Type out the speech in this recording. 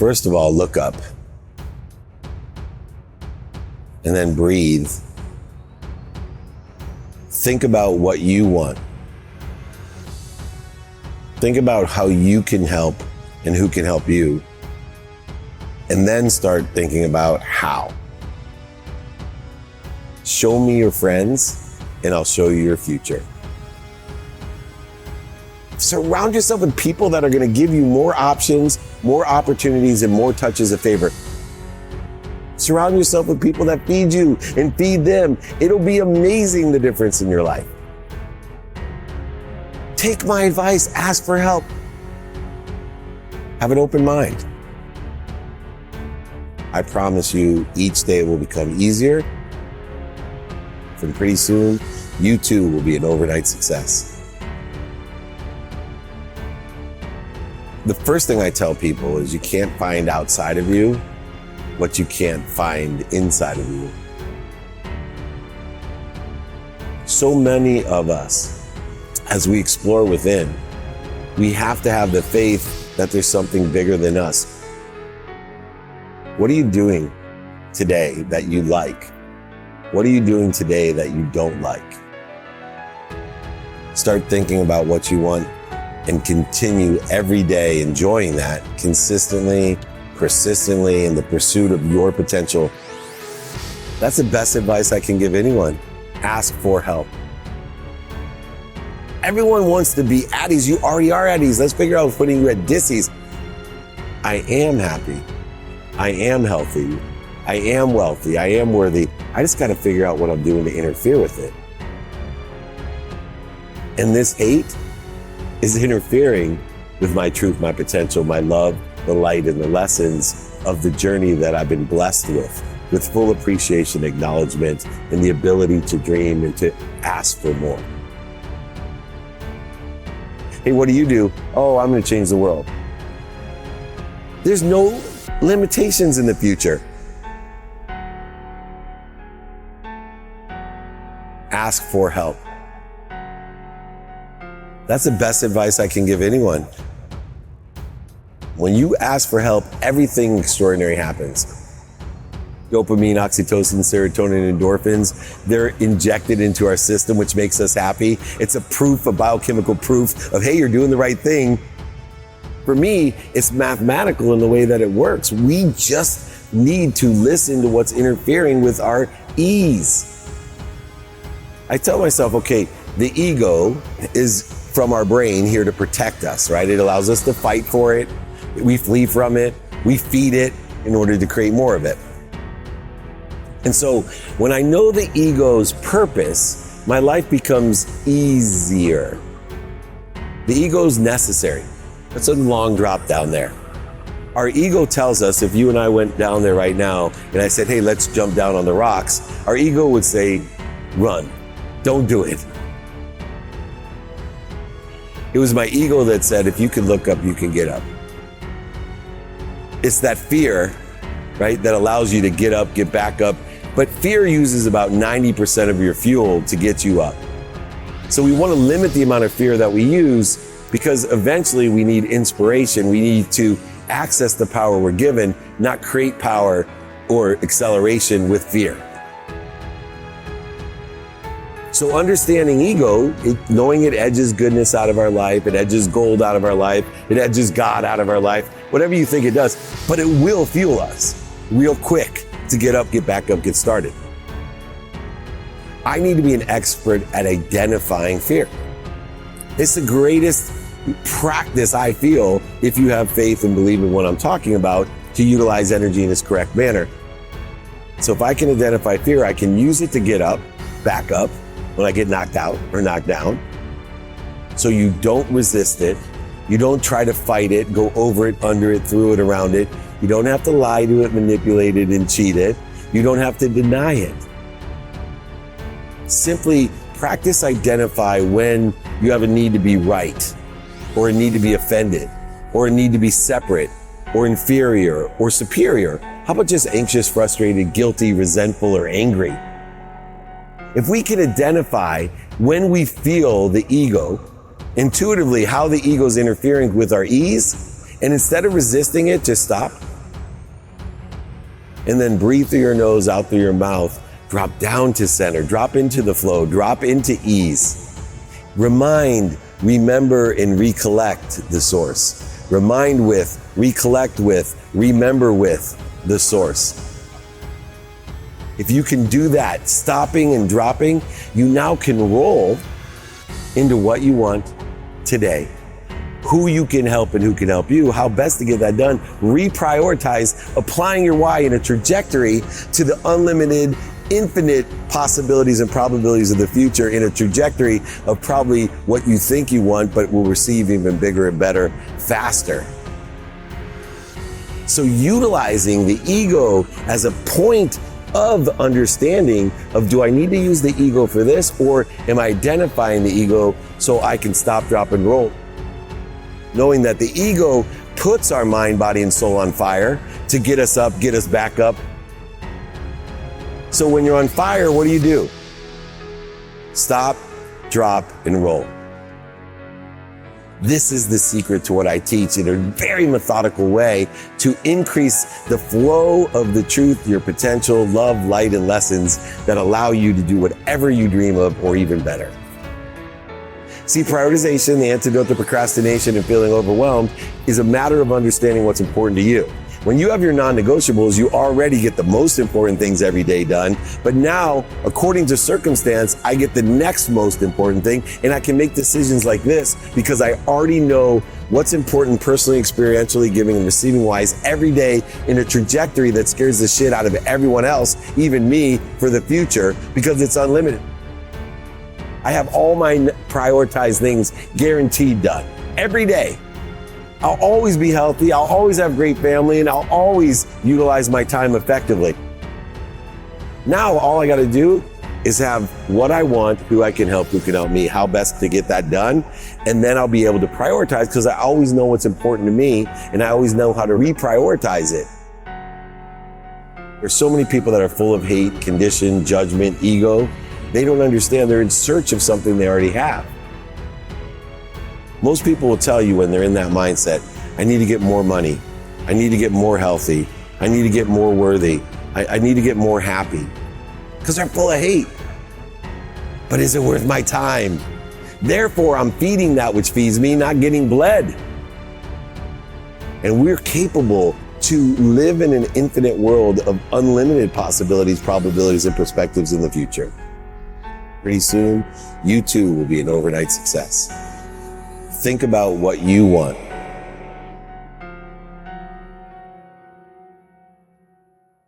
First of all, look up. And then breathe. Think about what you want. Think about how you can help and who can help you. And then start thinking about how. Show me your friends and I'll show you your future. Surround yourself with people that are going to give you more options, more opportunities, and more touches of favor. Surround yourself with people that feed you and feed them. It'll be amazing, the difference in your life. Take my advice, ask for help. Have an open mind. I promise you, each day will become easier. And pretty soon, you too will be an overnight success. The first thing I tell people is you can't find outside of you what you can't find inside of you. So many of us, as we explore within, we have to have the faith that there's something bigger than us. What are you doing today that you like? What are you doing today that you don't like? Start thinking about what you want and continue every day enjoying that consistently, persistently, in the pursuit of your potential. That's the best advice I can give anyone. Ask for help. Everyone wants to be Addies. You already are Addies. Let's figure out putting you at Dissies. I am happy. I am healthy. I am wealthy. I am worthy. I just got to figure out what I'm doing to interfere with it. And this hate is interfering with my truth, my potential, my love, the light, and the lessons of the journey that I've been blessed with full appreciation, acknowledgement, and the ability to dream and to ask for more. Hey, what do you do? Oh, I'm going to change the world. There's no limitations in the future. Ask for help. That's the best advice I can give anyone. When you ask for help, everything extraordinary happens. Dopamine, oxytocin, serotonin, endorphins, they're injected into our system, which makes us happy. It's a biochemical proof of, hey, you're doing the right thing. For me, it's mathematical in the way that it works. We just need to listen to what's interfering with our ease. I tell myself, okay, the ego is from our brain here to protect us, right? It allows us to fight for it. We flee from it. We feed it in order to create more of it. And so when I know the ego's purpose, my life becomes easier. The ego's necessary. That's a long drop down there. Our ego tells us, if you and I went down there right now and I said, hey, let's jump down on the rocks, our ego would say, run, don't do it. It was my ego that said, if you can look up, you can get up. It's that fear, right, that allows you to get up, get back up. But fear uses about 90% of your fuel to get you up. So we want to limit the amount of fear that we use, because eventually we need inspiration. We need to access the power we're given, not create power or acceleration with fear. So understanding ego, knowing it edges goodness out of our life, it edges gold out of our life, it edges God out of our life, whatever you think it does, but it will fuel us real quick to get up, get back up, get started. I need to be an expert at identifying fear. It's the greatest practice, I feel, if you have faith and believe in what I'm talking about, to utilize energy in its correct manner. So if I can identify fear, I can use it to get up, back up, when I get knocked out or knocked down. So you don't resist it. You don't try to fight it, go over it, under it, through it, around it. You don't have to lie to it, manipulate it, and cheat it. You don't have to deny it. Simply practice identify when you have a need to be right, or a need to be offended, or a need to be separate, or inferior, or superior. How about just anxious, frustrated, guilty, resentful, or angry? If we can identify when we feel the ego, intuitively how the ego is interfering with our ease, and instead of resisting it, just stop And then breathe through your nose, out through your mouth. Drop down to center, drop into the flow, drop into ease. Remind, remember, and recollect the source. Remind with, recollect with, remember with the source. If you can do that, stopping and dropping, you now can roll into what you want today. Who you can help and who can help you, how best to get that done. Reprioritize, applying your why in a trajectory to the unlimited, infinite possibilities and probabilities of the future in a trajectory of probably what you think you want, but will receive even bigger and better, faster. So utilizing the ego as a point of understanding of, do I need to use the ego for this, or am I identifying the ego so I can stop, drop, and roll? Knowing that the ego puts our mind, body, and soul on fire to get us up, get us back up. So when you're on fire, what do? Stop, drop, and roll. This is the secret to what I teach in a very methodical way to increase the flow of the truth, your potential, love, light, and lessons that allow you to do whatever you dream of or even better. See, prioritization, the antidote to procrastination and feeling overwhelmed, is a matter of understanding what's important to you. When you have your non-negotiables, you already get the most important things every day done. But now, according to circumstance, I get the next most important thing, and I can make decisions like this because I already know what's important personally, experientially, giving and receiving wise every day in a trajectory that scares the shit out of everyone else, even me, for the future, because it's unlimited. I have all my prioritized things guaranteed done every day. I'll always be healthy, I'll always have great family, and I'll always utilize my time effectively. Now, all I gotta do is have what I want, who I can help, who can help me, how best to get that done. And then I'll be able to prioritize because I always know what's important to me and I always know how to reprioritize it. There's so many people that are full of hate, condition, judgment, ego. They don't understand they're in search of something they already have. Most people will tell you when they're in that mindset, I need to get more money. I need to get more healthy. I need to get more worthy. I need to get more happy. Because they're full of hate. But is it worth my time? Therefore, I'm feeding that which feeds me, not getting bled. And we're capable to live in an infinite world of unlimited possibilities, probabilities, and perspectives in the future. Pretty soon, you too will be an overnight success. Think about what you want.